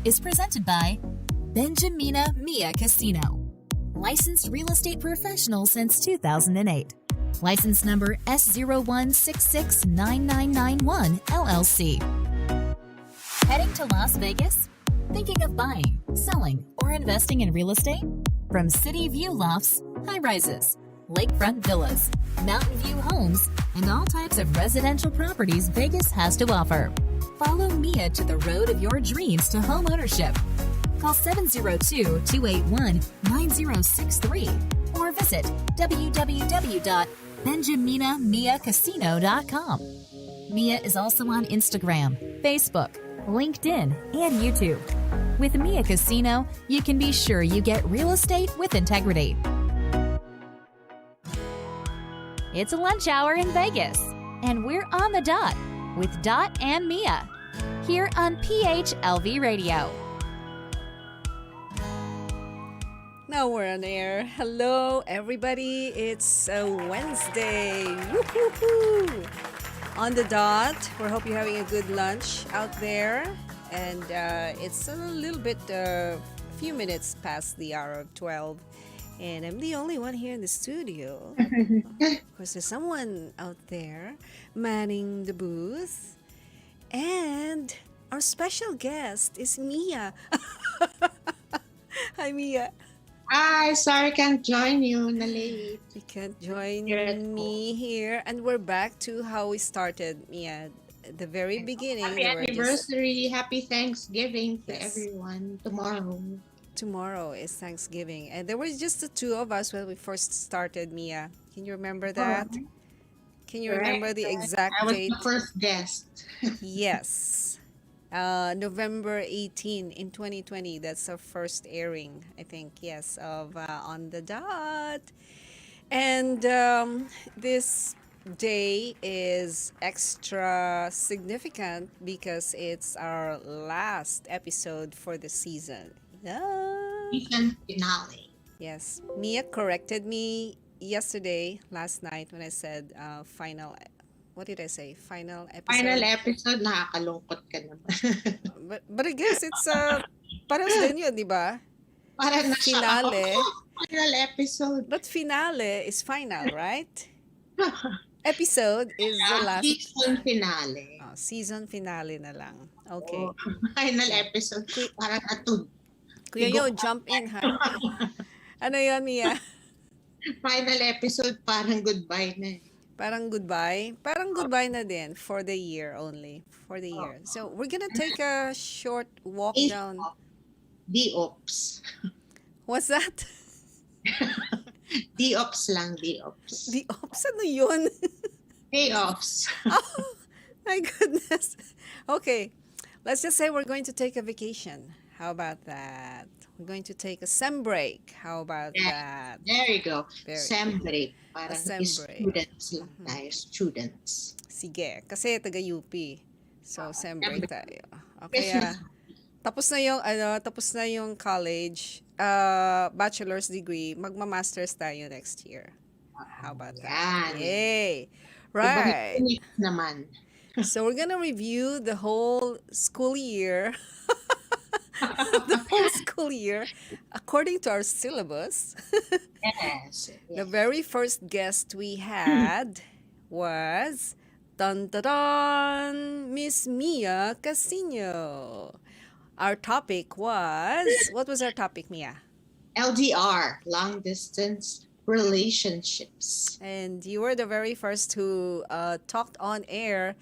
is presented by Benjamina Mia Casino, licensed real estate professional since 2008. License number S01669991 LLC. Heading to Las Vegas? Thinking of buying, selling, or investing in real estate? From city view lofts, high-rises, lakefront villas, mountain view homes, and all types of residential properties Vegas has to offer. Follow Mia to the road of your dreams to home ownership. Call 702-281-9063 or visit www.benjaminamiacasino.com. Mia is also on Instagram, Facebook, LinkedIn, and YouTube. With Mia Casino, you can be sure you get real estate with integrity. It's a lunch hour in Vegas, and we're on the dot with Dot and Mia here on PHLV Radio. Now we're on air. Hello, everybody. It's a Wednesday. Woo-hoo-hoo. On the dot. We hope you're having a good lunch out there. And it's a little bit, a few minutes past the hour of 12. And I'm the only one here in the studio. Of course, there's someone out there manning the booth. And our special guest is Mia. Hi, Mia. Hi, sorry can't join you. Na late. You can't join me here. And we're back to how we started, Mia. At the very beginning. Happy anniversary. Happy Thanksgiving to everyone. Tomorrow is Thanksgiving. And there was just the two of us when we first started, Mia. Can you remember that? Can you remember the exact date? I was the first guest. Yes. November 18 in 2020. That's our first airing, I think, yes, of On the Dot. And this day is extra significant because it's our last episode for the season. Season finale. Yes. Mia corrected me last night when I said final. What did I say? Final episode. Final episode, nakakalungkot ka naman. but I guess it's parang din yun, di ba? Para na finale. Final episode. But finale is final, right? Episode is the last. Season finale. Oh, season finale na lang. Okay. Final episode. Parang atod. Kuya Yo, jump in, ha? Ano yun, Mia? Final episode, parang goodbye na. Parang goodbye? Parang goodbye na din for the year only. For the year. So, we're gonna take a short walk down. D-Ops. What's that? D-Ops lang, D-Ops. D-Ops? Ano yun? Day-Ops. Oh, my goodness. Okay. Let's just say we're going to take a vacation. How about that? We're going to take a sem break. How about that? There you go. Sem break. Parang students lang tayo. Students. Sige. Kasi taga-UP. So, sem break tayo. Okay. Tapos na yung college, bachelor's degree, magma-masters tayo next year. How about that? Yay! Right. Naman. So we're gonna review the whole school year. The whole school year according to our syllabus. Yes. The very first guest we had was dun, dun, dun, Miss Mia Casino. Our topic was, what was our topic, Mia? LDR, long distance relationships. And you were the very first who talked on air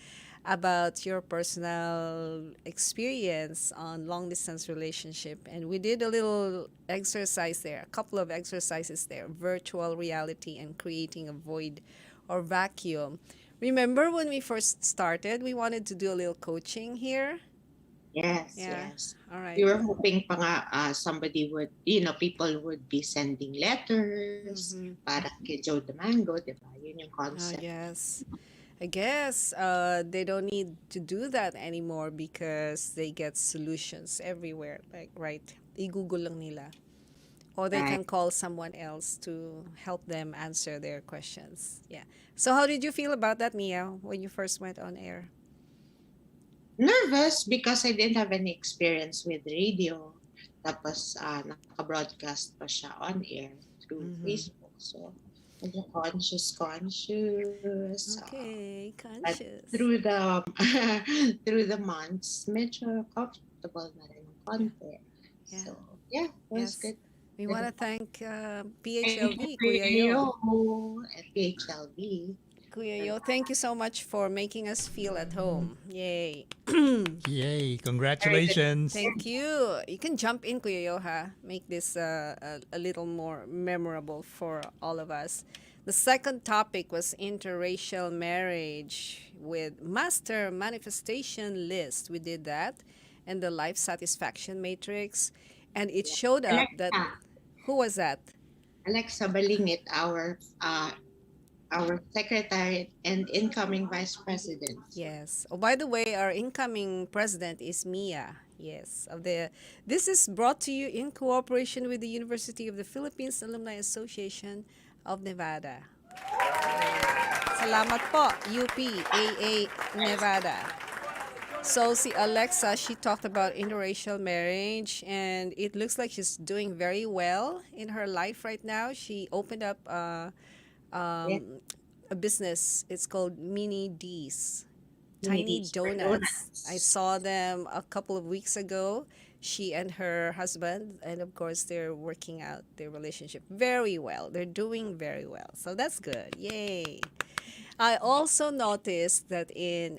about your personal experience on long distance relationship. And we did a little exercise there, a couple of exercises there, virtual reality and creating a void or vacuum. Remember when we first started, we wanted to do a little coaching here? Yes, yes. All right. We were hoping pa nga somebody would, people would be sending letters para kay Joe the Mango, di ba? Yun yung concept. Yes. I guess they don't need to do that anymore because they get solutions everywhere. Like, right, i-Google lang nila. Or they can call someone else to help them answer their questions. Yeah. So how did you feel about that, Mia, when you first went on air? nervous because I didn't have any experience with radio. Tapos, naka-broadcast pa siya on air through Mm-hmm. Facebook. So, medyo conscious. Okay, But conscious. through the through the months, medyo comfortable na rin ng Yeah, konti. yeah, So, yeah, it was yes. good. We want Good. to thank Thank PHLV, Kuya Yo. you at PHLV. Kuya Yo, thank you so much for making us feel at home. Yay. Yay! Very good. Congratulations. Thank you. You can jump in, Kuya Yo, ha? Make this a little more memorable for all of us. The second topic was interracial marriage with master manifestation list. We did that. And the life satisfaction matrix. And it showed up that, Alexa, who was that? Alexa Balingit, our secretary and incoming vice president. Yes. Oh, by the way, our incoming president is Mia. Yes. This is brought to you in cooperation with the University of the Philippines Alumni Association of Nevada. Salamat po, UPAA Nevada. So si Alexa, she talked about interracial marriage, and it looks like she's doing very well in her life right now. She opened up Yeah, a business. It's called Mini D's. Tiny needs for donuts. I donuts. saw them a couple of weeks ago. She and her husband, and of course, they're working out their relationship very well. They're doing very well. So that's good. Yay. I also noticed that in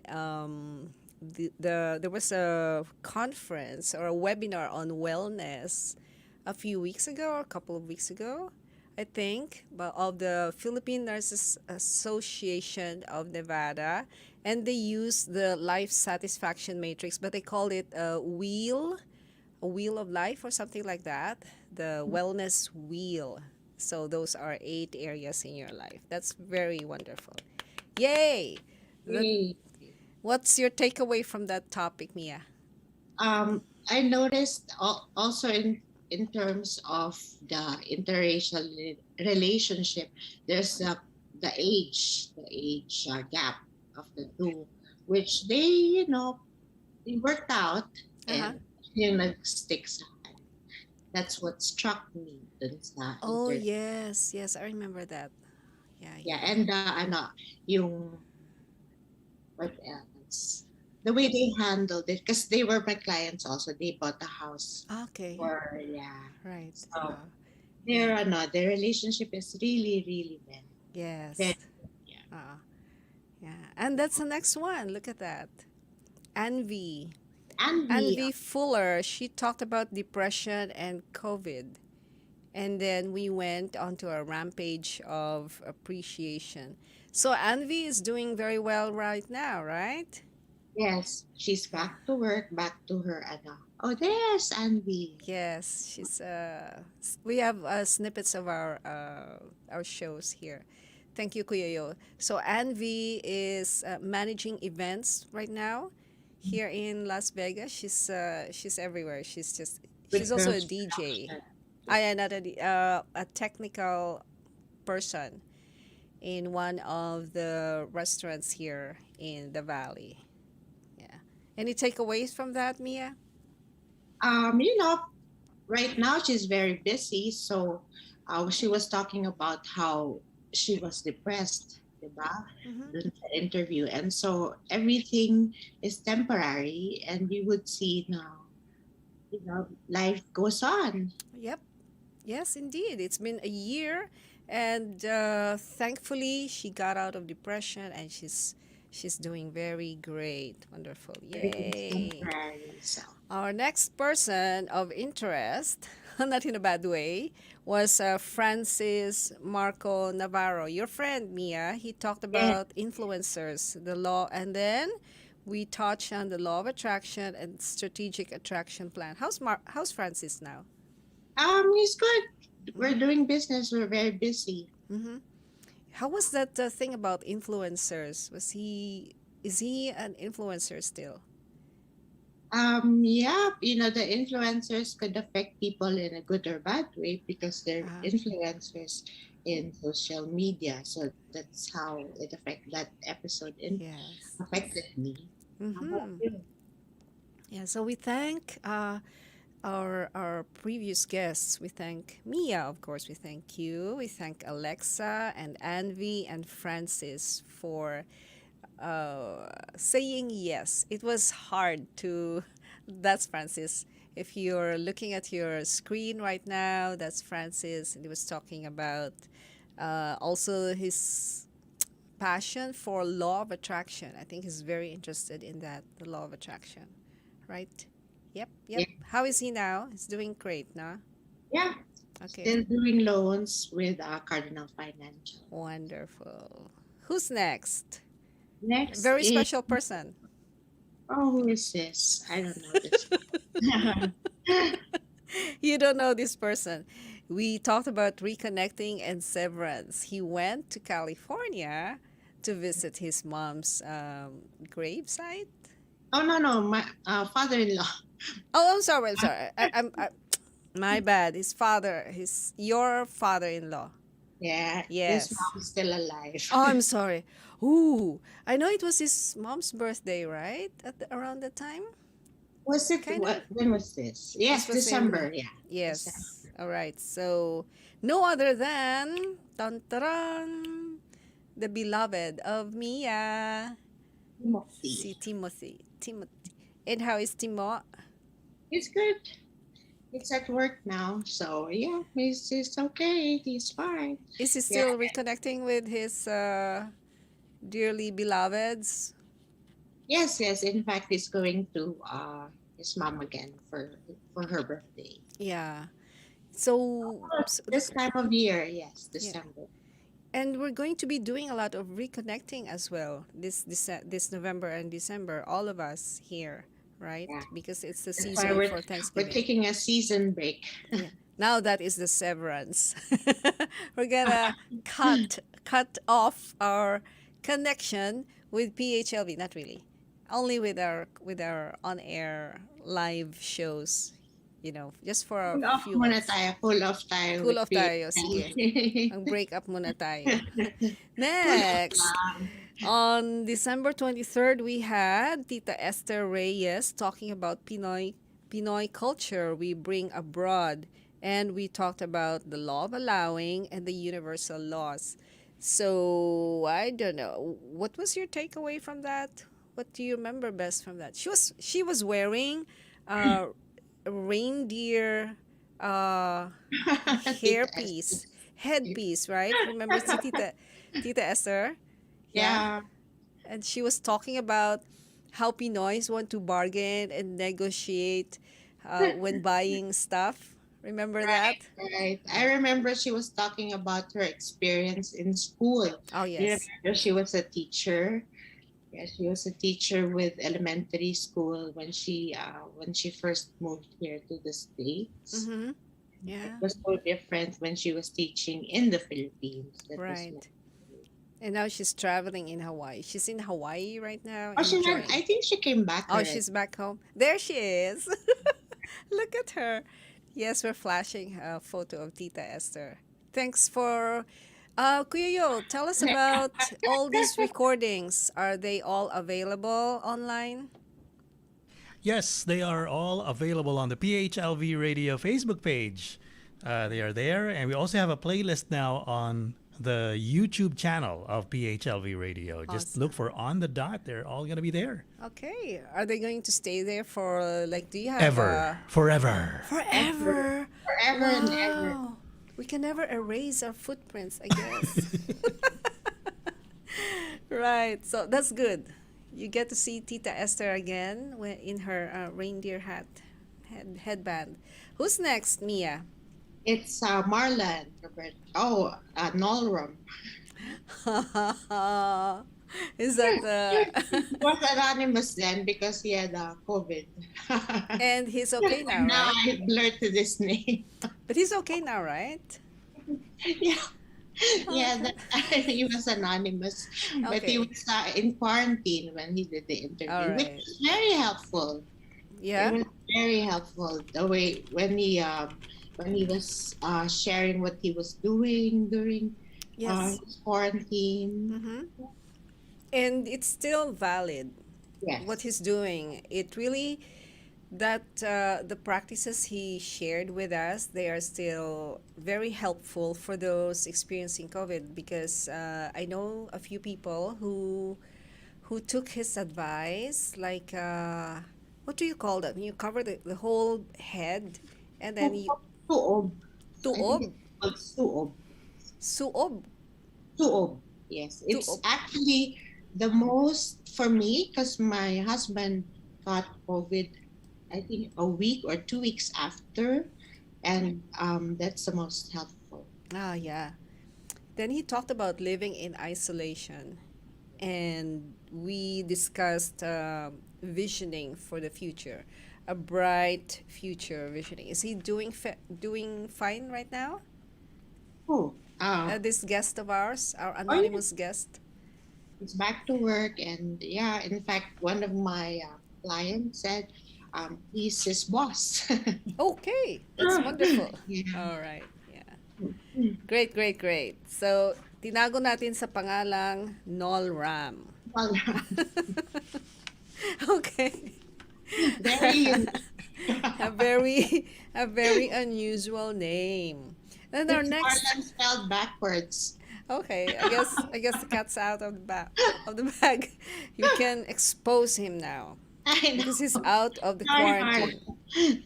there was a conference or a webinar on wellness a few weeks ago or a couple of weeks ago, I think, but of the Philippine Nurses Association of Nevada, and they use the life satisfaction matrix, but they call it a wheel of life or something like that, the wellness wheel. So those are 8 areas in your life. That's very wonderful. Yay! That, Yay. what's your takeaway from that topic, Mia? I noticed also in terms of the interracial relationship, there's the age gap of the two, which they worked out Uh-huh. and yung nag-stick sa akin. That's what struck me dun sa Oh, yes. Yes, I remember that. Yeah, yeah, yeah. and yung what else? The way they handled it, because they were my clients also. They bought a house Okay. for yeah. Right. So Yeah. their relationship is really, really very Yes. yeah. Uh, yeah. And that's the next one. Look at that. Anvi. And Anvi Fuller, she talked about depression and COVID. And then we went onto a rampage of appreciation. So Anvi is doing very well right now, right? yes, she's Yeah. back to work, back to her Oh, there's Anvi. Yes, she's we have snippets of our shows here. Thank you, Kuya Yo. So Anvi is managing events right now here in Las Vegas. She's everywhere. With She's also a DJ. construction. I am not a technical person in one of the restaurants here in the valley. Yeah. Any takeaways from that, Mia? You know, right now she's very busy. So she was talking about how she was depressed, diba? Mm-hmm. Dun sa interview. And so everything is temporary and we would see now, life goes on. Yep. Yes, indeed. It's been a year, and thankfully she got out of depression, and she's doing very great. Wonderful. Everything's Yay. temporary. So Our next person of interest, not in a bad way, was Francis Marco Navarro, your friend, Mia. He talked yeah, about influencers, the law, and then we touched on the law of attraction and strategic attraction plan. How's Francis now? he's good. We're Mm-hmm. doing business. We're very busy. Mm-hmm. How was that thing about influencers? Is he an influencer still? Yeah, the influencers could affect people in a good or bad way because they're Uh, influencers in social media. So that's how it affected that episode and yes. affected me. How about Mm-hmm. you? Yeah, so we thank our previous guests. We thank Mia, of course. We thank you. We thank Alexa and Anvi and Francis for saying yes. It was hard to. That's Francis. If you're looking at your screen right now, that's Francis. And he was talking about also his passion for law of attraction. I think he's very interested in that, the law of attraction, right? Yep, yep. Yeah, How is he now? He's doing great, nah? yeah. Okay, Still doing loans with Cardinal Financial. wonderful. Who's next? Next Very is, special person. oh, who is this? I don't know this. You don't know this person. We talked about reconnecting and severance. He went to California to visit his mom's gravesite. Oh, no, no, my father-in-law. Oh, I'm sorry. I'm sorry. My bad. His father. Your father-in-law. Yeah, his Yes. mom's still alive. Oh, I'm sorry. Ooh, I know it was his mom's birthday, right? Around the time, Was it, kind of. what, when was this? This Yes, was in December, yeah. December. yes. All right. So no other than dun, the beloved of Mia, si Timothy. Timothy. Timothy. And how is Timo? He's good. He's at work now, so yeah, he's okay. He's fine. Is he Yeah. still reconnecting with his dearly beloveds? Yes, yes. In fact, he's going to his mom again for her birthday. Yeah. So, This time of year, yes, yeah. December. And we're going to be doing a lot of reconnecting as well this November and December, all of us here, right? Yeah. Because it's the That's why season for we're Thanksgiving. taking a season break. Yeah. Now that is the severance. We're gonna cut off our connection with PHLV. Not really, only with our on air live shows. Just for a Full off few muna months. tayo. Full off tayo Cool with off tayo, sige. Ang break up muna tayo. Next, on December 23rd, we had Tita Esther Reyes talking about Pinoy culture we bring abroad. And we talked about the law of allowing and the universal laws. So, I don't know. What was your takeaway from that? What do you remember best from that? She was wearing uh, a reindeer Tita Esther. hairpiece, headpiece, right? Remember si Tita Esther? Yeah. Yeah. And she was talking about how Pinoys want to bargain and negotiate when buying stuff. Remember that? Right, right. I remember she was talking about her experience in school. Oh, You yes. remember she was a teacher. Yeah, she was a teacher with elementary school when she first moved here to the States. Mm-hmm. It Yeah, was so different when she was teaching in the Philippines. right. And now she's traveling in Hawaii. She's in Hawaii right now, Oh, enjoying. I think she came back Oh, already. she's back home. There she is. Look at her. Yes, we're flashing a photo of Tita Esther. Thanks for Kuya Yo, tell us about all these recordings. Are they all available online? Yes, they are all available on the PHLV Radio Facebook page. They are there, and we also have a playlist now on the YouTube channel of PHLV Radio. Just Awesome. look for On the Dot. They're all going to be there. Okay. Are they going to stay there for do you have Ever. Forever. forever? Forever and ever. Wow. We can never erase our footprints, I guess. Right. So that's good. You get to see Tita Esther again in her reindeer headband. Who's next, Mia? It's Marlon. Oh, Nolram. Is that He was anonymous then because he had COVID. and he's okay now, Now right? I blurred to this name. But he's okay now, right? Yeah. Yeah, he was anonymous, but he Okay. was in quarantine when he did the interview, All which right. was very helpful. Yeah. It was very helpful the way when he was sharing what he was doing during Yes. his quarantine. Mm-hmm. And it's still valid Yes. what he's doing. It really that the practices he shared with us, they are still very helpful for those experiencing COVID, because I know a few people who took his advice, like what do you call that? You cover the whole head, and then you Suob. I think tuob, it's called suob. suob, Suob. Yes, it's tuob. actually the most for me because my husband got COVID, I think a week or 2 weeks after, and that's the most helpful. Ah, yeah. Then he talked about living in isolation, and we discussed visioning for the future, a bright future visioning. Is he doing fine right now? Oh, This guest of ours, our oh yeah, anonymous guest. it's back to work, and yeah, in fact, one of my clients said he's his boss. Okay, that's wonderful. Yeah. All right, yeah. Great, great, great. So, tinago natin sa pangalang Nol Ram. Well, Okay. very unique. a very a very unusual name. And our It's more next, than spelled backwards. okay, I guess the cat's out of the bag. You can expose him now I because he's know. out of the Sorry, Mark. quarantine.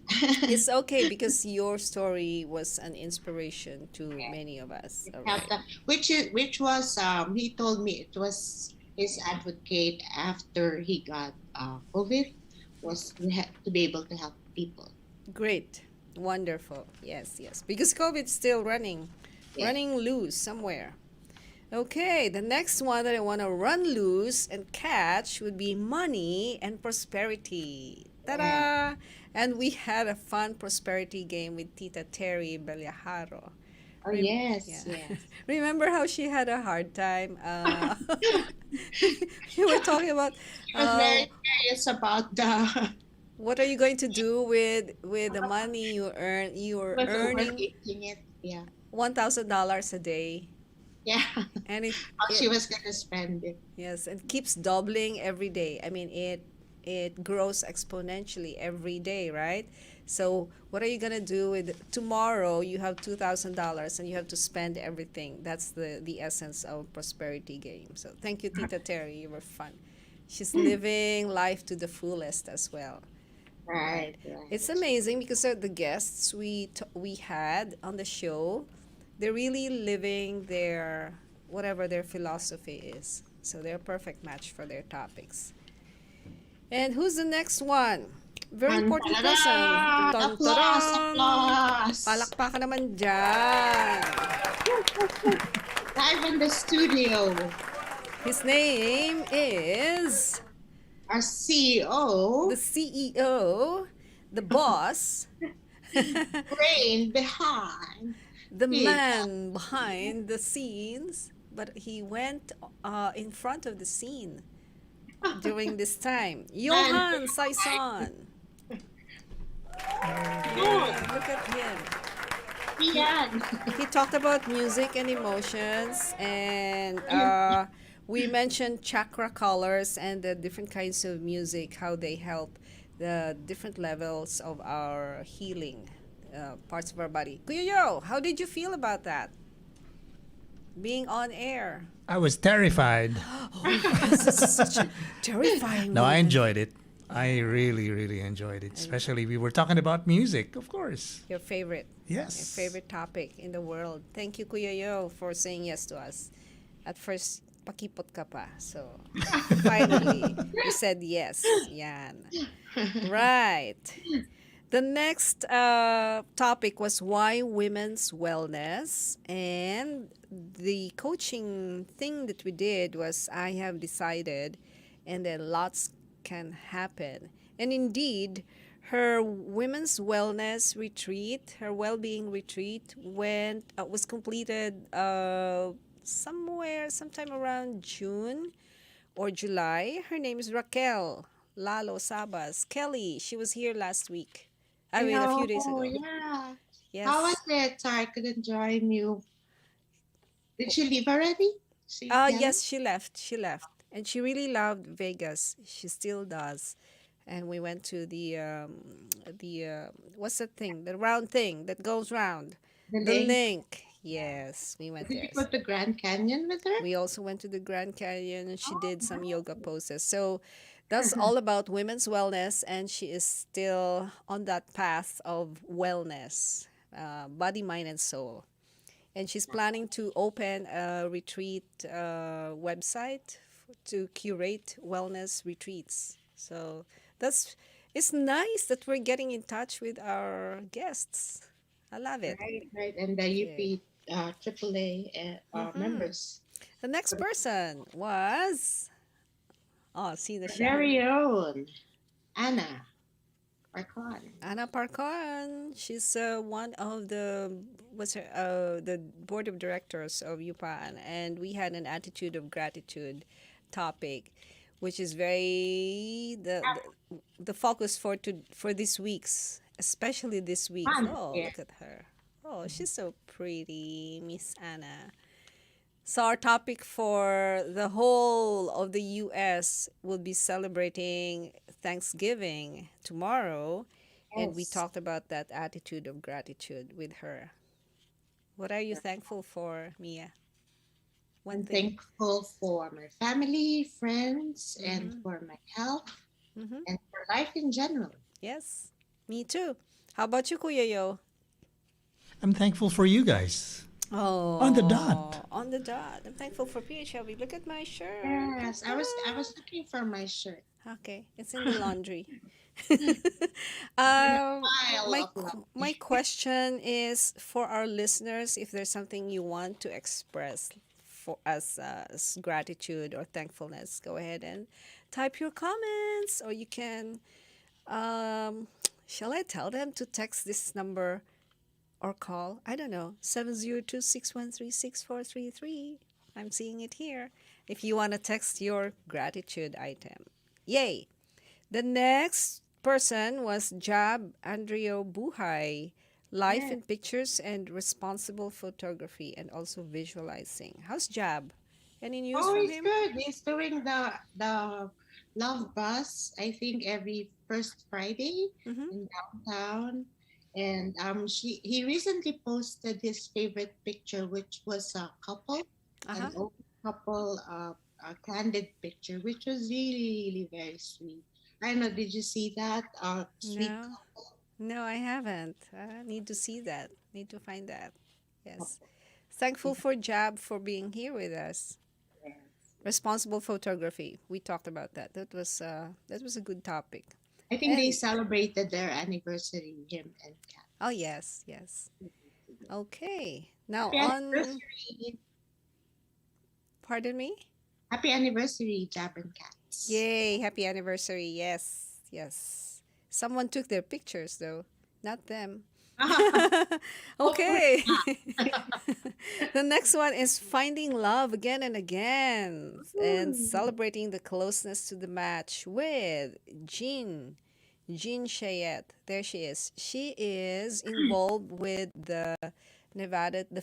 It's okay because your story was an inspiration to many of us. All right. Which was he told me it was his advocate after he got COVID was to be able to help people. Great. Wonderful. Yes, yes. Because COVID's still Yeah. running loose somewhere. Okay, the next one that I want to run loose and catch would be money and prosperity. Yeah. Ta-da! And we had a fun prosperity game with Tita Terry Beliaharo. Oh Yeah. yes, yes. Remember how she had a hard time? You were talking about He was uh, very curious about the what are you going to do with the money you are was earning overthinking it. Yeah. $1,000 a day, Yeah. and How she was gonna spend it. yes, and keeps doubling every day. I mean, it grows exponentially every day, right? So what are you gonna do with tomorrow? You have $2,000 and you have to spend everything. That's the essence of prosperity game. So thank you, Tita Terry. You were fun. She's living life to the fullest as well. Right. Right, right. It's amazing because the guests we had on the show, they're really living their whatever their philosophy is. So they're a perfect match for their topics. And who's the next one? Very And important person. ta-da! Dun, Applause, dun, applause. palakpakan naman dyan. Live in the studio, His name is our CEO, the CEO, the boss, brain behind. the Yes. man behind the scenes, but he went in front of the scene during this time. Johan Saison. Yeah, look at him. Yan. He talked about music and emotions, and we mentioned chakra colors and the different kinds of music, how they help the different levels of our healing parts of our body. Kuya Yo, how did you feel about that? Being on air. I was terrified. Oh, yes, this is such a terrifying No, I moment. enjoyed it. I really, really enjoyed it. Especially we were talking about music, of course. Your favorite. Yes. Your favorite topic in the world. Thank you, Kuya Yo, for saying yes to us. At first, pakipot ka pa. So, finally, you said yes. Yan. Right. The next topic was why women's wellness. And the coaching thing that we did was I have decided, and then lots can happen. And indeed, her women's wellness retreat, her well-being retreat, was completed sometime around June or July. Her name is Raquel Lalo Sabas. Kelly, she was here last week. I mean, a few days Oh, ago. yeah. Yes. How was it? Sorry, I couldn't join you. Did she leave already? Yes, she left. She left. And she really loved Vegas. She still does. and we went to what's that thing? The round thing that goes round. The The link. link. Yes, we went Did you there. go to Grand Canyon with her? We also went to the Grand Canyon and she Oh, did some yoga wow. poses. So that's all about women's wellness, and she is still on that path of wellness, body, mind, and soul. And she's planning to open a retreat website to curate wellness retreats. So that's it's nice that we're getting in touch with our guests. I love it. Right, right. And the Okay. UP AAA Mm-hmm. members. The next person was see the Our chat. very own Anna Arcon. Anna Parcon. She's one of the board of directors of UPAN, and we had an attitude of gratitude topic, which is very the focus for this week's, especially this week. Fun. Oh, Yeah. look at her. Oh, she's so pretty, Miss Anna. So our topic for the whole of the US will be celebrating Thanksgiving tomorrow, and we Yes. talked about that attitude of gratitude with her. What are you thankful for, Mia? One I'm thing. thankful for my family, friends, and Mm-hmm. for my health Mm-hmm. and for life in general. Yes, me too. How about you, Kuya Yo? I'm thankful for you guys. On the Oh, dot. on the dot. I'm thankful for PHLV. Look at my shirt. Look Yes, at I was that. looking for my shirt. Okay, it's in the laundry. In a um, pile of my laundry. question is for our listeners: if there's something you want to express for as gratitude or thankfulness, go ahead and type your comments, or you can. Um, shall I tell them to text this number or call? I don't know, 702-613-6433. I'm seeing it here. If you want to text your gratitude item. Yay! The next person was Jab Andrio Buhay. Life Yeah. in pictures and responsible photography and also visualizing. How's Jab? Any news Oh, from he's him? good. He's doing the Love Bus. I think every first Friday Mm-hmm. in downtown, and he recently posted his favorite picture, which was a couple, an Uh-huh. old couple, a candid picture, which was really really very sweet. I don't know. Did you see that? Sweet No. No, I haven't. I need to see that. Need to find that. Yes. couple. Thankful for Jab for being here with us. Yes. Responsible photography. We talked about that. That was a good topic. I think they And celebrated their anniversary, him and Kat. oh yes, yes. Okay. Now Happy on anniversary. pardon me? Happy anniversary, Jab and Cats. Yay, happy anniversary. Yes, yes. Someone took their pictures though, not them. Hopefully Okay. not. The next one is finding love again and again and Ooh. celebrating the closeness to the match with Jean Chayette. There she is. She is involved with the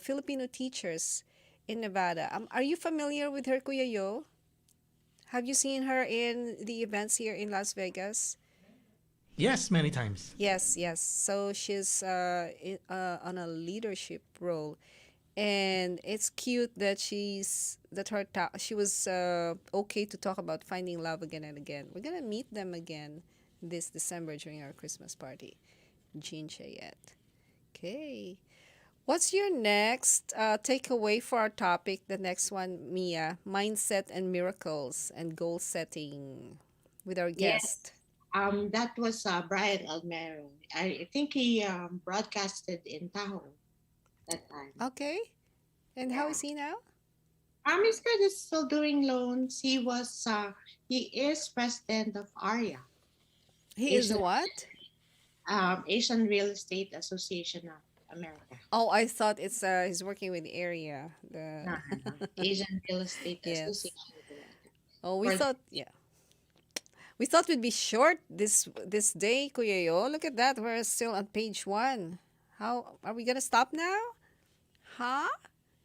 Filipino teachers in Nevada. Are you familiar with her, Kuya Yo? Have you seen her in the events here in Las Vegas? Yes, many times. Yes, yes. So she's on a leadership role, and it's cute that she was okay to talk about finding love again and again. We're gonna meet them again this December during our Christmas party. Jean Chayette. Okay. What's your next takeaway for our topic? The next one, Mia, mindset and miracles and goal setting with our Yes. guest. That was Brian Almero. I think he broadcasted in Tahoe that time. Okay. And how Yeah. is he now? He's good. He's still doing loans. He is president of ARIA, He is Asian the what? Asian Real Estate Association of America. Oh, I thought it's he's working with the area. The No, no, no. Asian Real Estate yes. Association of America. Oh, we For thought yeah. We thought we'd be short this day, Kuya Yo. Look at that. We're still on page 1. How are we gonna stop now? Huh?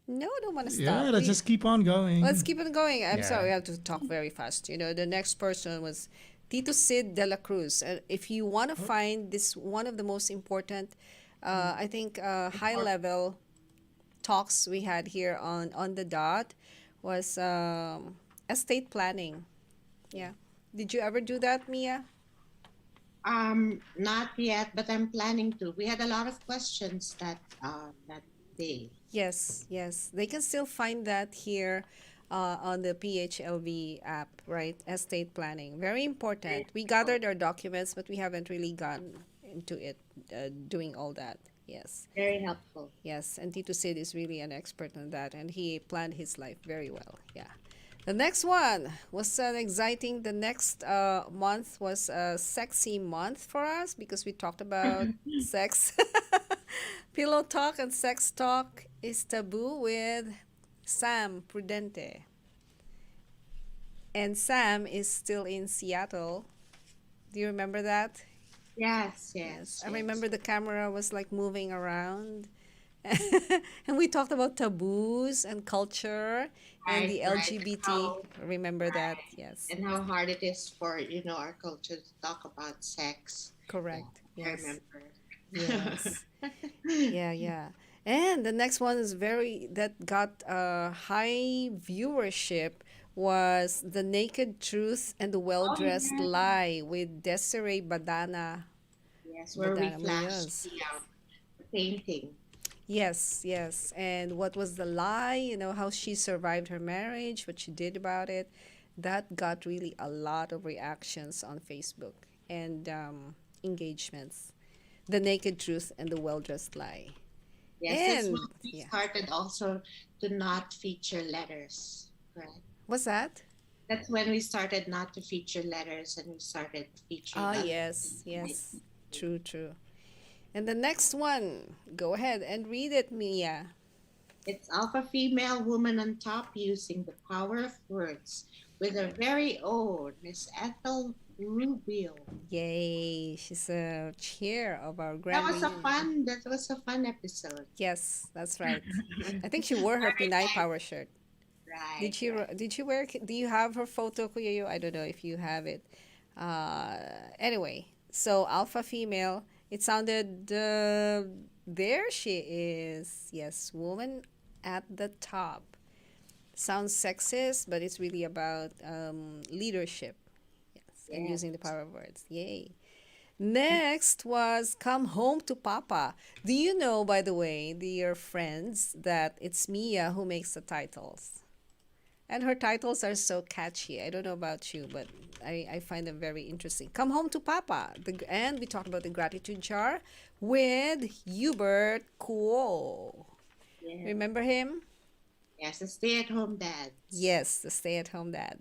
No, I don't want to Yeah, stop. let's just keep on Let's going. keep on going. I'm sorry, Yeah. we have to talk very fast. The next person was Tito Sid de la Cruz. If you want to find this, one of the most important, I think, high level talks we had here on the dot was estate planning. Yeah. Did you ever do that, Mia? Not yet, but I'm planning to. We had a lot of questions that day. Yes, yes. They can still find that here on the PHLV app, right? Estate planning. Very important. We gathered our documents, but we haven't really gone into it, doing all that. Yes. Very helpful. Yes. And Tito Sid is really an expert on that, and he planned his life very well. Yeah. The next one was exciting. The next month was a sexy month for us because we talked about sex. Pillow talk and sex talk is taboo with Sam Prudente. And Sam is still in Seattle. Do you remember that? Yes, Yes. yes, I yes. remember the camera was like moving around. And we talked about taboos and culture and Right, the right. LGBT. Remember that? Right. Yes. And how hard it is for, our culture to talk about sex. Yeah, Correct. I Yes. remember. Yes. Yeah, yeah. And the next one is that got high viewership was The Naked Truth and the Oh, Well-Dressed yeah. Lie with Desiree Yes, where we Badana flashed Munoz. the painting. Yes, yes. And what was the lie? How she survived her marriage, what she did about it. That got really a lot of reactions on Facebook and engagements. The Naked Truth and the Well-Dressed Lie. Yes, that's when And we yeah, started also to not feature letters. Right. what's that? That's when we started not to feature letters and we started featuring Ah, other yes, things. yes. True, true. And the next one, go ahead and read it, Mia. It's alpha female woman on top using the power of words with her very own Miss Ethel Rubio. Yay, she's a chair of our That grand was a reunion. fun. That was a fun episode. Yes, that's right. I think she wore her Pinay Power shirt. Right, right. Did she wear, do you have her photo, Kuya Yu? I don't know if you have it. Uh, anyway, so alpha female, it sounded, there she is. Yes, woman at the top. Sounds sexist, but it's really about leadership. Yes, and Yes. using the power of words. Yay. Next was Come Home to Papa. Do you know, by the way, dear friends, that it's Mia who makes the titles? And her titles are so catchy. I don't know about you, but I find them very interesting. Come Home to Papa. And we talked about the gratitude jar with Hubert Kuo. Yes. Remember him? Yes. A stay-at-home dad. Yes, the stay at home dad.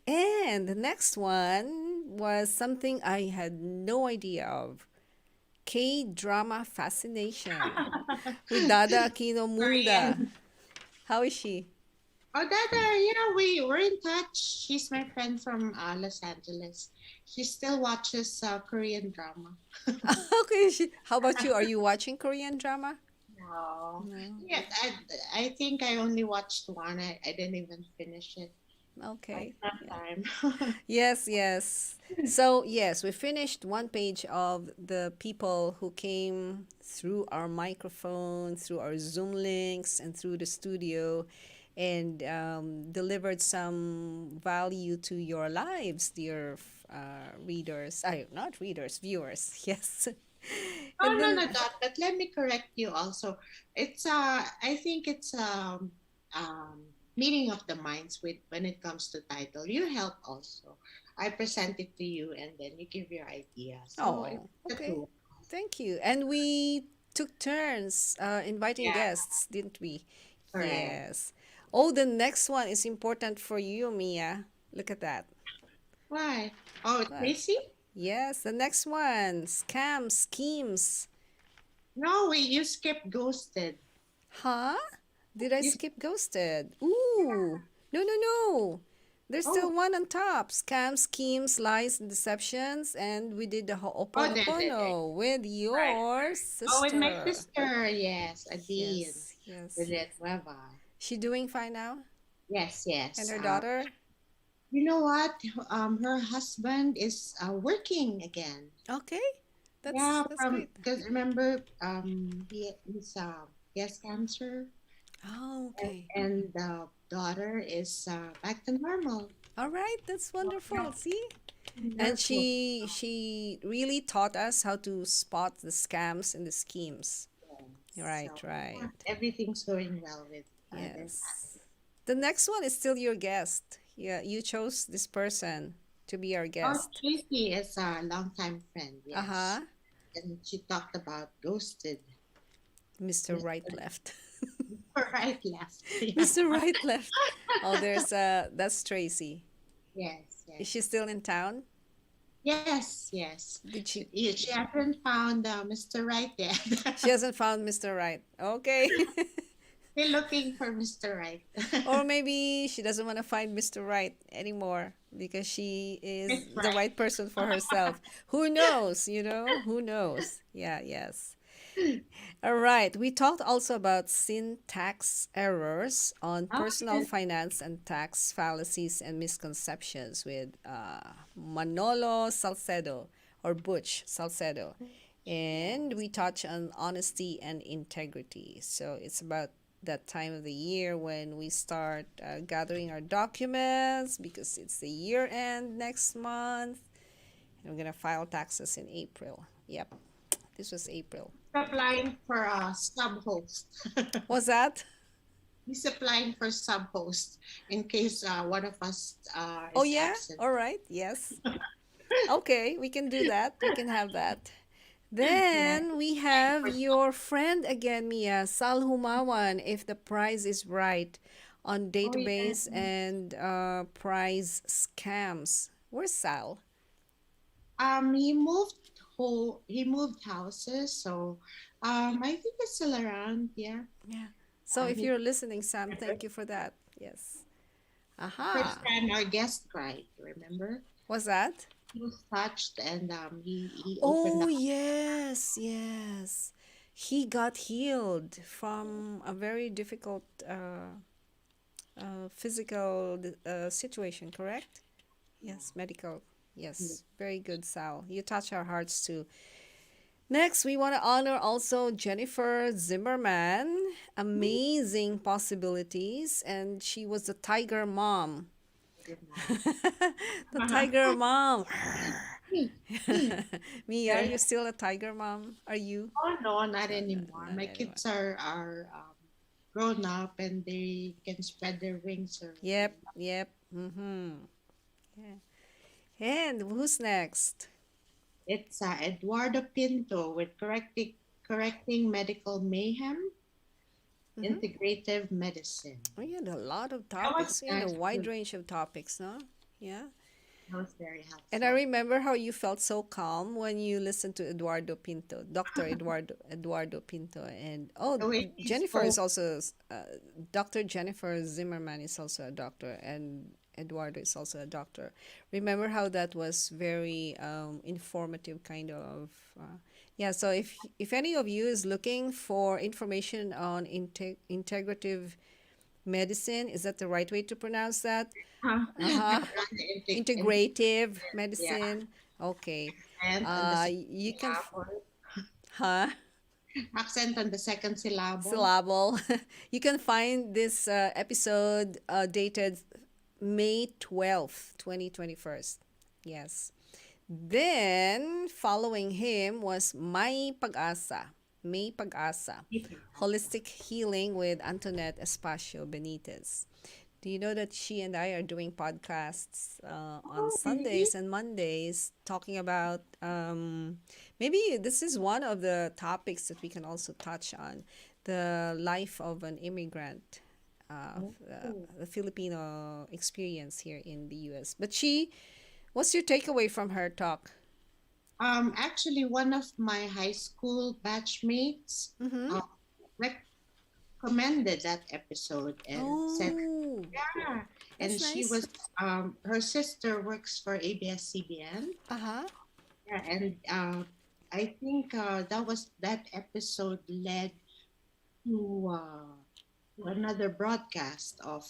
And the next one was something I had no idea of. K-drama fascination with Dada Aquino Munda. Korean. How is she? Oh, Dada, yeah, we were in touch. She's my friend from Los Angeles. She still watches Korean drama. Okay, how about you? Are you watching Korean drama? No. No. Yeah, I think I only watched one. I didn't even finish it. I Okay. have Yeah. time. Yes, yes. So, yes, we finished one page of the people who came through our microphone, through our Zoom links, and through the studio and delivered some value to your lives, dear readers. Not readers, viewers. Yes. Oh, And no, then, no, Dot, but let me correct you also. It's I think it's um meeting of the minds with when it comes to title. You help also. I present it to you and then you give your idea. So it's oh, the okay. two. Thank you. And we took turns inviting Yeah, guests, didn't we? correct. Yes. Oh, the next one is important for you, Mia. Look at that. Why? Oh, it's What? Missy? Yes, the next one. Scams, schemes. No, wait, you skipped ghosted. Huh? Did I You, skip ghosted? Ooh. No, no, no. There's still oh, one on top. Scams, schemes, lies, and deceptions. And we did the oh, there. Ho'oponopono with Right, your right. Oh, and my sister. sister, yes, Adine, Yes, yes. with it, Weva. She doing fine now? Yes, And yes. her daughter? You know what? Her husband is working again. Okay, Yeah, that's from great. because remember, he has cancer, Oh, okay. and the daughter is back to normal. All right, that's Yeah, wonderful. See? And miracle. she really taught us how to spot the scams and the schemes. Yes. Right, So right. yeah, everything's going well with their Yes. family. The next one is still your guest. Yeah, you chose this person to be our Oh, guest. Tracy is a longtime friend. Yes, Uh-huh. and she talked about ghosted. Mr. Right Mr. left. Right, left. Yeah. Mr. Right left. Oh, that's Tracy. Yes, Is she yes. still in town? Yes, yes. Did she She hasn't found Mr. Right yet. She hasn't found Mr. Right. Okay. Still looking for Mr. Right. Or maybe she doesn't want to find Mr. Right anymore because she is Miss the Right. right person for herself. Who knows, you know? Who knows? Yeah, yes. All right. We talked also about syntax errors on Oh, personal yes. finance and tax fallacies and misconceptions with Manolo Salcedo or Butch Salcedo. And we touch on honesty and integrity. So it's about that time of the year when we start gathering our documents because it's the year end next month. And we're going to file taxes in April. Yep, this was April. Applying for a sub host. Was that? He's applying for sub host in case one of us Oh, is yeah? absent. All right. Yes. Okay, we can do that. We can have that. Yeah. Then we have For your friend again, Mia, Sal Humawan, if the price is right on oh yes. database and price scams. Where's Sal? He moved he moved houses, so I think it's still around. Yeah. Yeah. So if He you're listening, Sam, thank you for that. Yes. first Aha. time our guest cried. Remember? Was that? He was touched, and he opened Oh, up. yes, yes. He got healed from a very difficult physical situation, correct? Yes, medical. Yes, very good, Sal. You touch our hearts too. Next, we want to honor also Jennifer Zimmerman. Amazing possibilities. And she was the tiger mom. The tiger mom. Mia, are Yeah. you still a tiger mom? Are you? Oh no, not No, no, anymore. not My anymore. kids are grown up and they can spread their wings already. Yep, yep. Mm-hmm. Yeah. And who's next? It's Eduardo Pinto with correcting medical mayhem, Mm-hmm. integrative medicine. We had a lot of That was topics. We had a nice. wide range of topics, no? Yeah. That was very And I helpful. remember how you felt so calm when you listened to Eduardo Pinto, Dr. Eduardo Pinto, and The way he Jennifer is spoke, also Dr. Jennifer Zimmerman is also a doctor, and Eduardo is also a doctor. Remember how that was very informative, kind of. Yeah. So if any of you is looking for information on integrative medicine, is that the right way to pronounce that? Uh-huh. Integrative yeah, medicine. Okay. accent on the second You can, syllable. huh? Accent on the second syllable. Syllable. You can find this episode dated May 12th, 2021. Yes. Then, following him was May Pag-asa. May Pag-asa. Holistic Healing with Antoinette Espacio Benitez. Do you know that she and I are doing podcasts on Oh, really? Sundays and Mondays talking about maybe this is one of the topics that we can also touch on the life of an immigrant, Oh. the Filipino experience here in the US. But what's your takeaway from her talk? Actually, one of my high school batchmates Mm-hmm. uh, recommended that episode and said, Oh, yeah. And that's she nice. was, her sister works for ABS-CBN. Uh-huh. Yeah, and I think that episode led to another broadcast of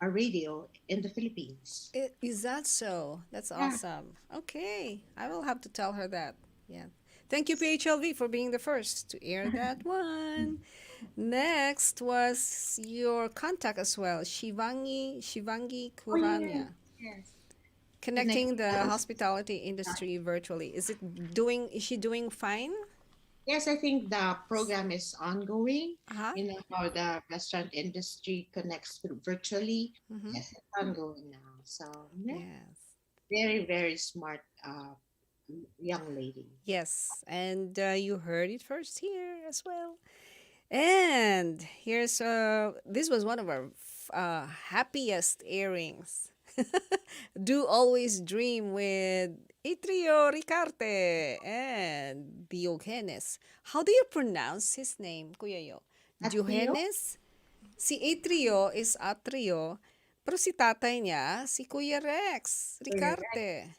a radio in the Philippines. Is that so? That's Yeah. awesome. Okay, I will have to tell her that. Yeah. Thank you, PHLV, for being the first to air that one. Next was your contact as well, Shivangi Oh yes, Kuranya, yes. connecting Connecting the those. hospitality industry virtually. Is she doing fine? Yes, I think the program is ongoing. Uh-huh. You know how the restaurant industry connects virtually. Mm-hmm. Yes, it's ongoing now. So yeah, Yes. very very smart young lady. Yes, and you heard it first here as well. And here's this was one of our happiest airings. Do always dream with Itrio Ricarte and Diogenes. How do you pronounce his name, Kuya Yo? At Theo, Diogenes? Si Atrio is Atrio, pero si tatay niya, si Kuya Rex Kuya Rex. Ricarte.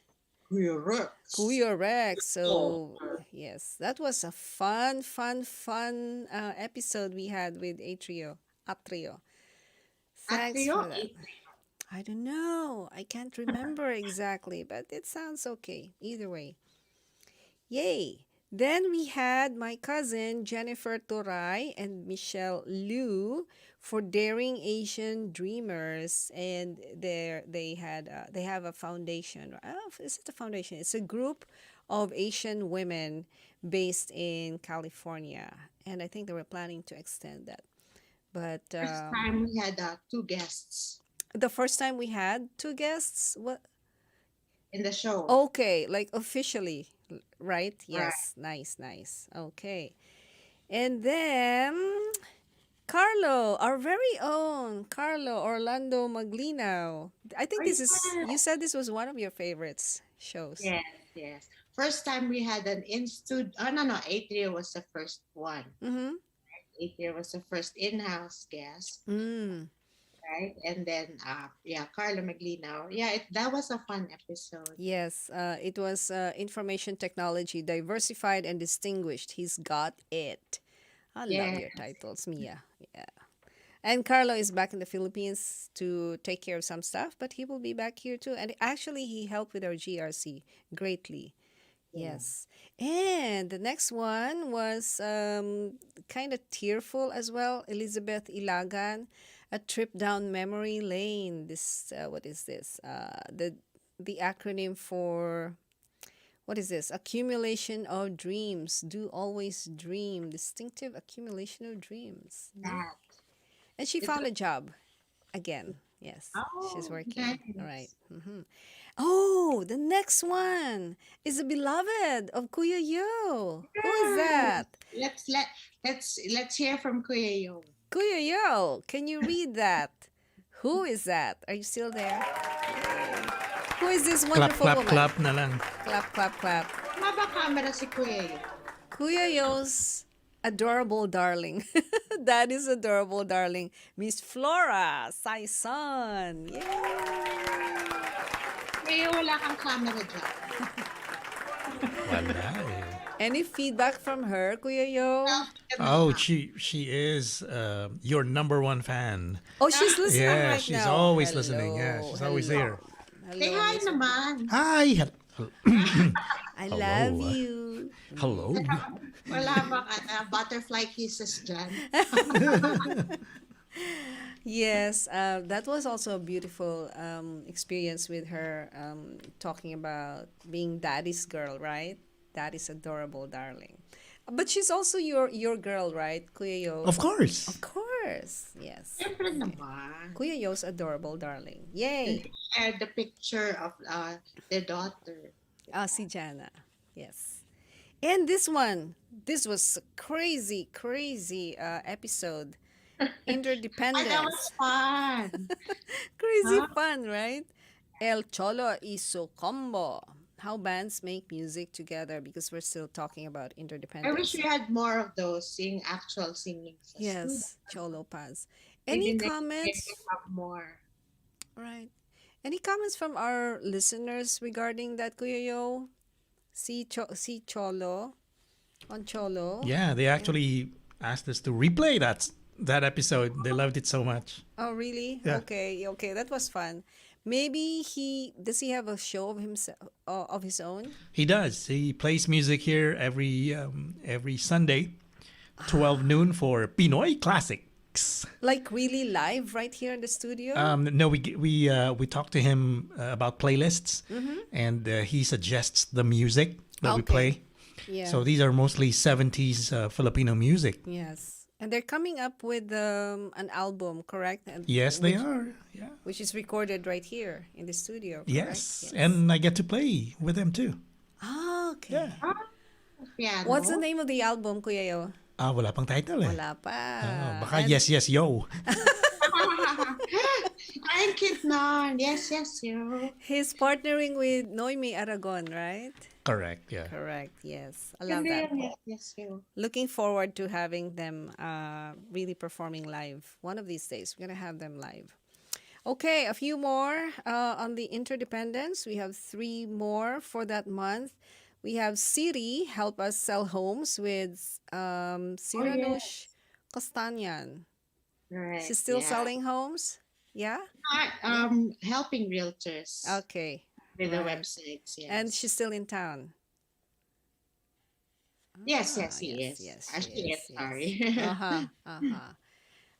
Kuya Rex. Kuya Rex. Oh, So, yes, that was a fun episode we had with Atrio. at Thanks Theo, for that. I don't know. I can't remember exactly, but it sounds okay. Either way. Yay! Then we had my cousin Jennifer Turay and Michelle Liu for Daring Asian Dreamers, and they have a foundation. Is it a foundation? It's a group of Asian women based in California, and I think they were planning to extend that. But first time we had two guests the first time we had two guests, what? in the show. Okay, like officially, right? Right. Yes, nice, nice. Okay. And then Carlo, our very own Carlo Orlando Maglino. I think Oh, this is, yeah. you said this was one of your favorites shows. Yes, yes. First time we had an in-studio. Oh, no, no. Atria was the first one. Mm-hmm. Atria was the first in-house guest, Mm. right? And then, yeah, Carlo Maglino. Yeah, that was a fun episode. Yes, it was information technology, diversified and distinguished. He's got it. I love Yeah, your titles, Mia. Yeah. And Carlo is back in the Philippines to take care of some stuff, but he will be back here too. And actually, he helped with our GRC greatly. yeah. Yes. And the next one was kind of tearful as well. Elizabeth Ilagan, A Trip Down Memory Lane. This, what is this? The acronym for, what is this? Accumulation of dreams. Do always dream. Distinctive accumulation of dreams. That. And she It found was, a job again. Yes, she's oh, working. All right. nice. Oh, the next one is a beloved of Kuya Yo. Who is Yes. that? Let's hear from Kuya Yo. Kuya Yo, can you read that? Who is that? Are you still there? Who is this Clap, wonderful clap, woman? clap na lang. Clap, clap, clap. Tama ba camera si Kuya Yo? Kuya Yo's adorable darling. That is adorable darling. Miss Flora Saison. Yay! Kuya, wala kang camera dyan. Wala eh. Any feedback from her, Kuya Yo? Oh, she is your number one fan. Oh, she's listening Yeah, right she's now. always listening. Yeah, Hello, she's always hello. there. Say Hello, hi Miss- naman. Hi. I Hello. love you. Hello. Wala bang butterfly kisses dyan? Yes, that was also a beautiful experience with her talking about being daddy's girl, right? Daddy's adorable darling. But she's also your girl, right, Kuya Yo? Of course. Of course, yes. Siyempre naman. Kuya Yo's adorable darling. Yay! Share the picture of their daughter. Si Jana. Yes. And this one, this was a crazy, crazy episode. Oh, that Interdependence. was fun. Crazy Huh? fun, right? El Cholo Iso Combo. How bands make music together, because we're still talking about I interdependence. wish we had more of those actual singing. Yes, Cholo Paz. Maybe Any next year comments? we'll have more. Right. Any comments from our listeners regarding that, Kuya Yo? Si Cholo on Cholo. Yeah, they actually asked us to replay that episode. They loved it so much. Oh, really? Yeah. Okay, okay, that was fun. Maybe he have a show of himself of his own? He does. He plays music here every Sunday, 12 noon for Pinoy Classics. Like really live right here in the studio? No, we talk to him about playlists, and he suggests the music that we Okay. play. Yeah. So these are mostly 70s Filipino music. Yes. And they're coming up with an album, correct? And Yes, they are. Yeah. which is recorded right here in the studio, correct? Yes. And I get to play with them too. Ah, okay. Yeah. Piano. What's the name of the album, Kuya Yo? Wala pang title eh. Wala pa. Baka And- yes, yes, yo. Thank you, non. Yes, yes, you. He's partnering with Noemi Aragon, right? Correct, yeah. Correct, yes. I love that. Yes, yes, you. Looking forward to having them really performing live. One of these days, we're going to have them live. Okay, a few more on the interdependence. We have 3 more for that month. We have Siri help us sell homes with Siranush Costanyan. Right. She's still yeah. selling homes? Yeah? Helping realtors Okay. with the right. websites. Yes. And she's still in town. yes, Ah, yes, he yes, is. yes, Actually, yes, yes, yes. sorry. Uh-huh. Uh-huh.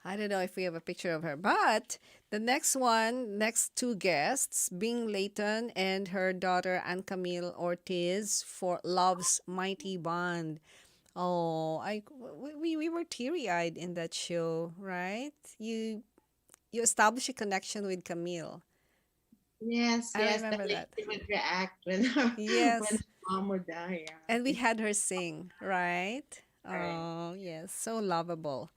I don't know if we have a picture of her, but the next 2 guests, Bing Layton and her daughter Anne Camille Ortiz for Love's Mighty Bond. Oh, we were teary-eyed in that show, right? You establish a connection with Camille. Yes, I yes. remember the way that. she would react when Yes. when mom would die. Yeah. And we had her sing, right? Right. Oh, yes, so lovable.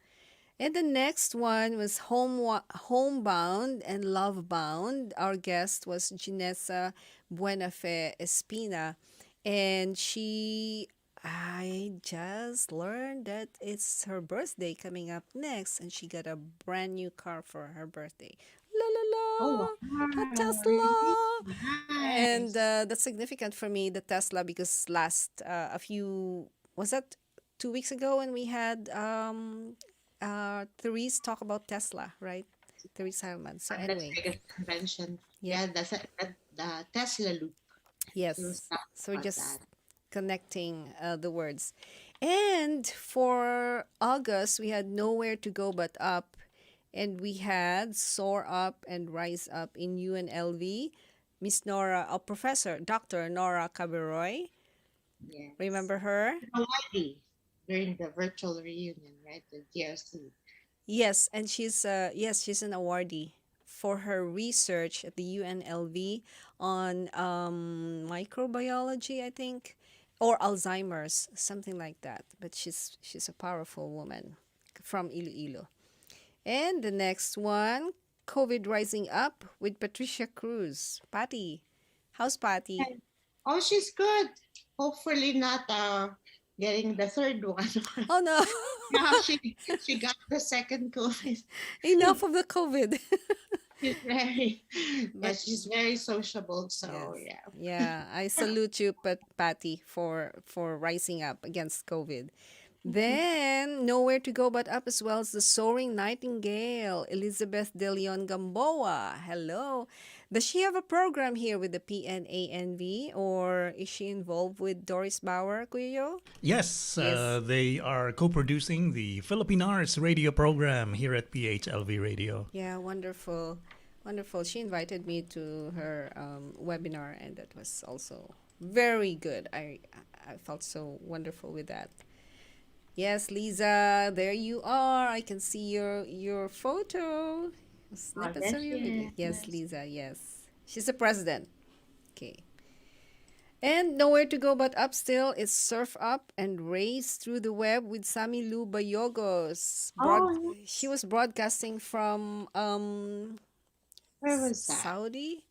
And the next one was Homebound and Lovebound. Our guest was Janessa Buenafe Espina. And I just learned that it's her birthday coming up next. And she got a brand new car for her birthday. La la la! Oh, A wow. Tesla! Nice. And that's significant for me, the Tesla, because was that 2 weeks ago when we had Therese talk about Tesla, right? Therese Heilman. So That's anyway, biggest convention. Yeah. Yeah, the Tesla loop. yes. We'll talk So we're about just that. connecting the words. And for August, we had Nowhere to Go But Up. And we had Soar Up and Rise Up in UNLV. Miss Nora, Professor Dr. Nora Caberoy. Yes. Remember her? Hawaii during the virtual reunion, right? The DRC. Yes, and she's an awardee for her research at the UNLV on microbiology, I think, or Alzheimer's, something like that. But she's a powerful woman from Iloilo. And the next one, COVID Rising Up with Patricia Cruz. Patty, how's Patty? Oh, she's good. Hopefully not getting the third one. Oh no, Now she got the second COVID. enough of the COVID. She's very But- she's very sociable. So Yes. yeah. Yeah, I salute you, Patty, for rising up against COVID. Then, Nowhere to Go But Up, as well as the Soaring Nightingale, Elizabeth De Leon Gamboa. Hello. Does she have a program here with the PNANV, or is she involved with Doris Bauer, Kuya Yo? Yes, Yes. they are co-producing the Filipinars radio program here at PHLV Radio. Yeah, wonderful. Wonderful. She invited me to her webinar, and that was also very good. I felt so wonderful with that. Yes, Lisa, there you are. I can see your photo. Snippets there of your she video. is. Yes, Lisa, yes. She's the president. Okay. And Nowhere to Go But Up still is Surf Up and Race Through the Web with Sammy Lou Bayogos. Oh, She was broadcasting from Where was that? Saudi,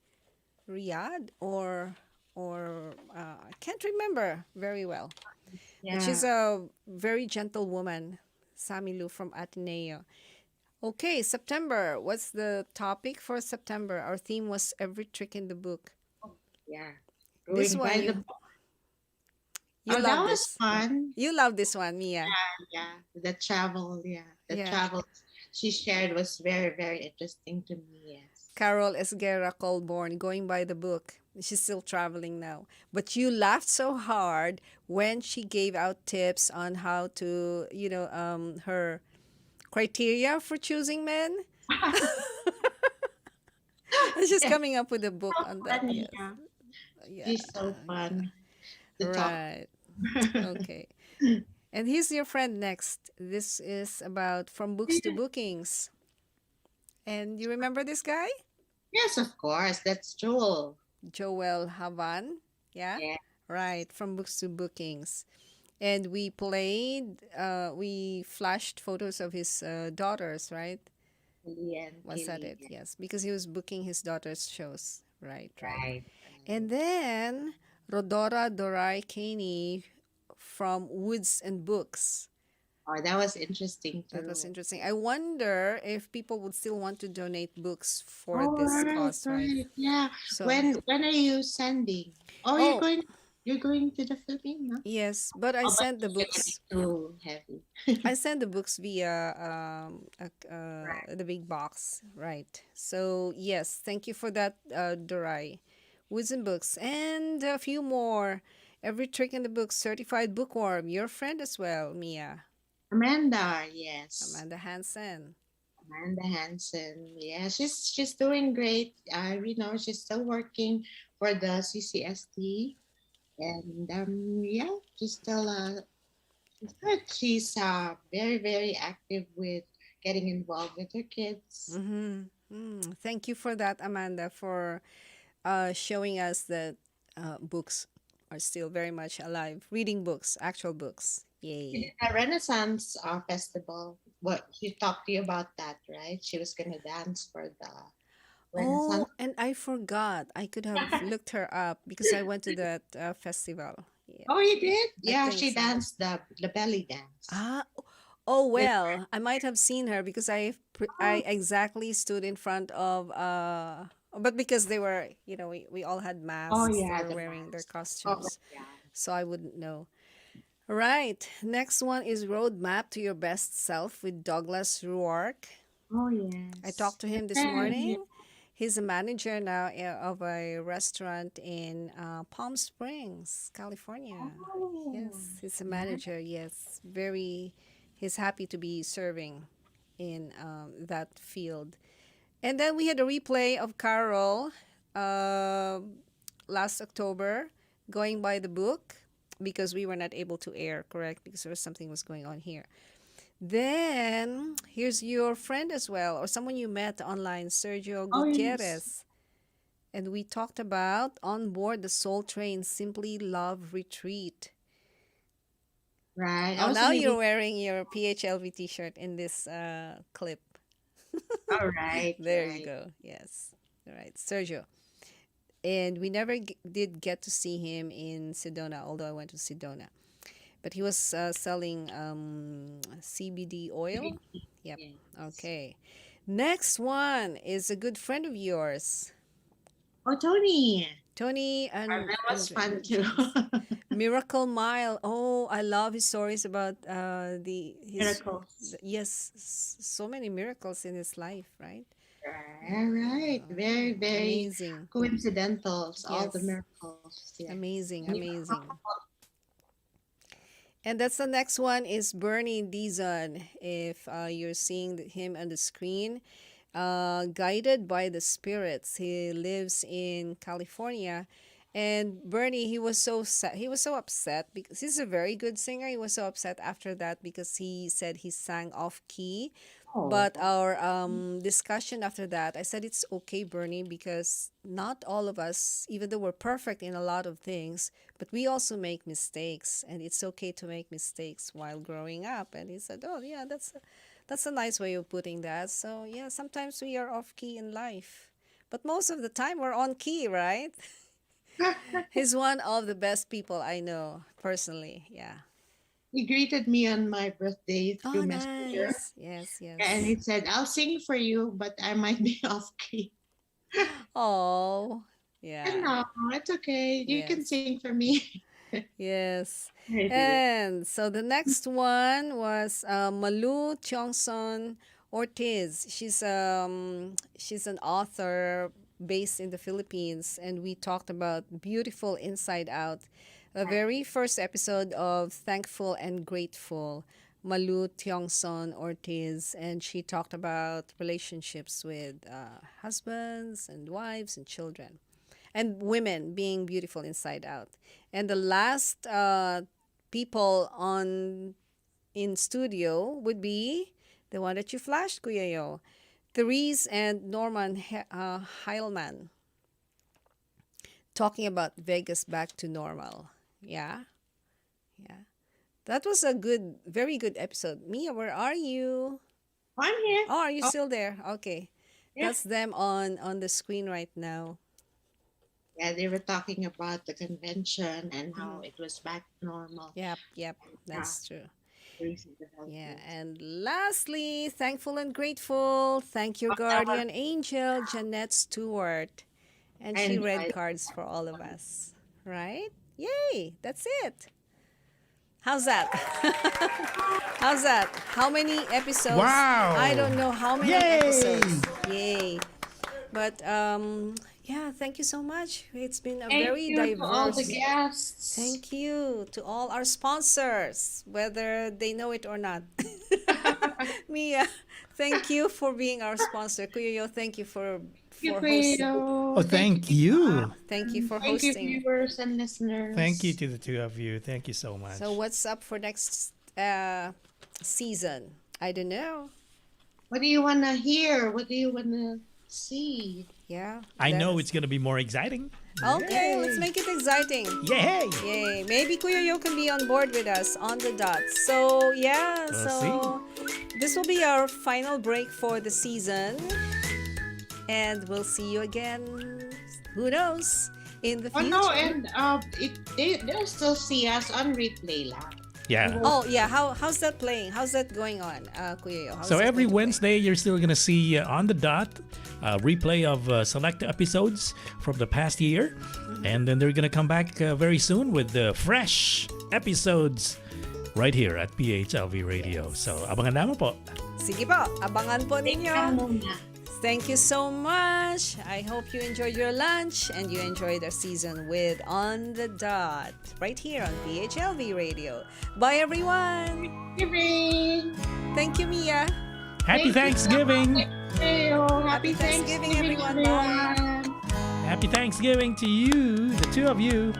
Riyadh, or I can't remember very well. Yeah. But she's a very gentle woman, Sammy Lou from Ateneo. Okay, September. What's the topic for September? Our theme was Every Trick in the Book. Yeah. This Going one by you- the book. You Oh, that love was this. fun. You love this one, Mia. Yeah, the travel. Yeah, the Yeah. travel she shared was very, very interesting to me. Yes. Carol Esguerra Colborn, going by the book. She's still traveling now. But you laughed so hard when she gave out tips on how to, her criteria for choosing men. And she's Yeah, coming up with a book so on that. funny. Yes. Yeah, Yeah. she's so fun to talk. Right. Okay. And here's your friend next. This is about From Books to Bookings. And you remember this guy? Yes, of course. That's Joel. Joel Havan. Yeah. Yeah, Right. From Books to Bookings. And we flashed photos of his daughters, right? Lee and Was that Kelly. it? Yes. Because he was booking his daughter's shows. Right, right. Right. And then Rodora Dorai Caney from Woods and Books. Oh, that was interesting That was too. interesting. I wonder if people would still want to donate books for Oh, this right, cause, right? right. Yeah. So, When are you sending? Oh, oh, you're going to the Philippines, no? yes, but I Oh, but sent the it's gonna be books. too heavy. I sent the books via Right. the big box, right? So yes, thank you for that, Dorai. Woods and Books, and a few more. Every trick in the book, certified bookworm. Your friend as well, Mia. Amanda, yes. Amanda Hansen. Amanda Hansen. Yeah, she's doing great. She's still working for the CCST, and yeah, she's still she's good. She's very, very active with getting involved with her kids. Mm-hmm. Mm, thank you for that, Amanda, for showing us that books are still very much alive. Reading books, actual books. She Yay. did a Renaissance festival. What she talked to you about that, right? She was gonna dance for the Oh, Renaissance. and I forgot. I could have looked her up because I went to that festival. Yeah, Oh, you did? I Yeah, think she so. danced the belly dance. Ah, oh With well, I might have seen her because oh, I exactly stood in front of but because they were, we all had oh masks, they yeah, were the wearing their mask. Oh costumes. yeah. So I wouldn't know. Right. Next one is Roadmap to Your Best Self with Douglas Ruark. Oh I yes. talked to him this Very. morning. He's a manager now of a restaurant in Palm Springs, California. Oh, Yes, he's a nice. manager. Yes, he's happy to be serving in that field. And then we had a replay of Carol uh, last October, going by the book, because we were not able to air, correct? Because there was something was going on here. Then here's your friend as well, or someone you met online, Sergio Oh yes. Gutierrez. And we talked about On Board the Soul Train Simply Love Retreat. Right. I Oh, was now you're meeting. wearing your PHLV t shirt in this clip. All right, There you right. go. Yes. All right, Sergio. And we never did get to see him in Sedona, although I went to Sedona. But he was selling CBD oil. Yep. Yes. Okay. Next one is a good friend of yours, Oh, Tony. Tony and That was fun too. Miracle Mile. Oh, I love his stories about Miracles. yes, so many miracles in his life, right? Right, right. Very, very Amazing. coincidentals, all the Yes, miracles. Yeah. amazing, And you- amazing. And that's the next one is Bernie Dizon. If you're seeing him on the screen, guided by the spirits. He lives in California. And Bernie, he was so sad. He was so upset because he's a very good singer. He was so upset after that because he said he sang off key. Oh, But our discussion after that, I said it's okay, Bernie, because not all of us, even though we're perfect in a lot of things, but we also make mistakes, and it's okay to make mistakes while growing up. And he said, "Oh, yeah, that's a nice way of putting that." So yeah, sometimes we are off key in life, but most of the time we're on key, right? He's one of the best people I know personally. Yeah. he greeted me on my birthday Oh, through Messenger, nice. Yes, and yes. he said, "I'll sing for you, but I might be off key." Oh, And yeah. no, it's okay. You can Yes. sing for me. Yes. I do. And so the next one was Malu Tiongson Ortiz. She's an author based in the Philippines, and we talked about Beautiful Inside Out, the very first episode of Thankful and Grateful. Malu Tiongson Ortiz, and she talked about relationships with husbands and wives and children, and women being beautiful inside out. And the last people on in studio would be the one that you flashed, Kuya Yo, Therese and Norman Heilman, talking about Vegas back to normal. Yeah, yeah. That was a good, very good episode. Mia, where are you? I'm here. Oh, are you Oh, still there? Okay. yeah. That's them on the screen right now. Yeah, they were talking about the convention and how Mhm. it was back to normal. Yep, yep. Yeah, That's true. raising the health Yeah, rates. and lastly, thankful and grateful. Thank your guardian angel, Jeanette Stewart. And I she read enjoyed cards for all of us. Right? Yay! That's it. How's that? How's that? How many episodes? Wow. I don't know how many Yay. episodes. Yay. But yeah, thank you so much. It's been a Thank very you to all the diverse. guests. Thank you to all our sponsors, whether they know it or not. Mia, thank you for being our sponsor. Kuya Yo, thank you for Thank you, hosting. Kuya. Oh, thank you. Thank you for Thank you, hosting. viewers and listeners. Thank you to the two of you. Thank you so much. So what's up for next season? I don't know. What do you want to hear? What do you want to see? Yeah. I let know us- it's going to be more exciting. Okay, let's make it exciting. Yay! Yay. Maybe Kuya Yo can be on board with us on the dot. So, yeah. We'll So, this will be our final break for the season. And we'll see you again, who knows, in the Oh future. no, and they'll still see us on replay lang. Yeah. Oh, yeah. How's that playing? How's that going on, Kuya Yo? How's So that every going to play? Wednesday, you're still going to see on the dot a replay of select episodes from the past year. And then they're going to come back very soon with the fresh episodes right here at PHLV Radio. So abangan naman po. Sige po, abangan po ninyo. Ano na? Thank you so much. I hope you enjoyed your lunch and you enjoyed our season with On the Dot right here on PHLV Radio. Bye, everyone. Giving. Thank you, Mia. Happy Thanksgiving! Happy Thanksgiving, Thanksgiving, everyone. Bye. everyone. Happy Thanksgiving to you, the two of you.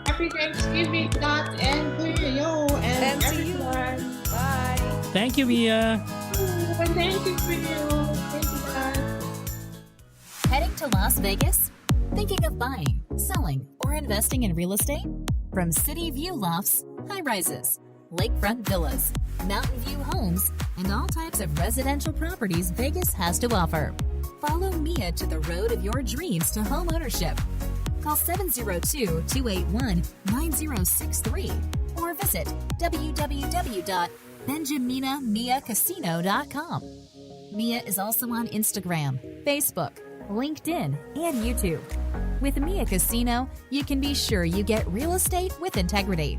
Happy Thanksgiving, Dot and Kuya And and to you. everyone. Bye. Thank you, Mia. And thank you, Kuya. Thank you, Dot. Heading to Las Vegas? Thinking of buying, selling, or investing in real estate? From city view lofts, high rises, lakefront villas, mountain view homes, and all types of residential properties Vegas has to offer. Follow Mia to the road of your dreams to home ownership. Call 702-281-9063 or visit www.benjaminamiacasino.com. Mia is also on Instagram, Facebook, LinkedIn, and YouTube. With Mia Casino, you can be sure you get real estate with integrity.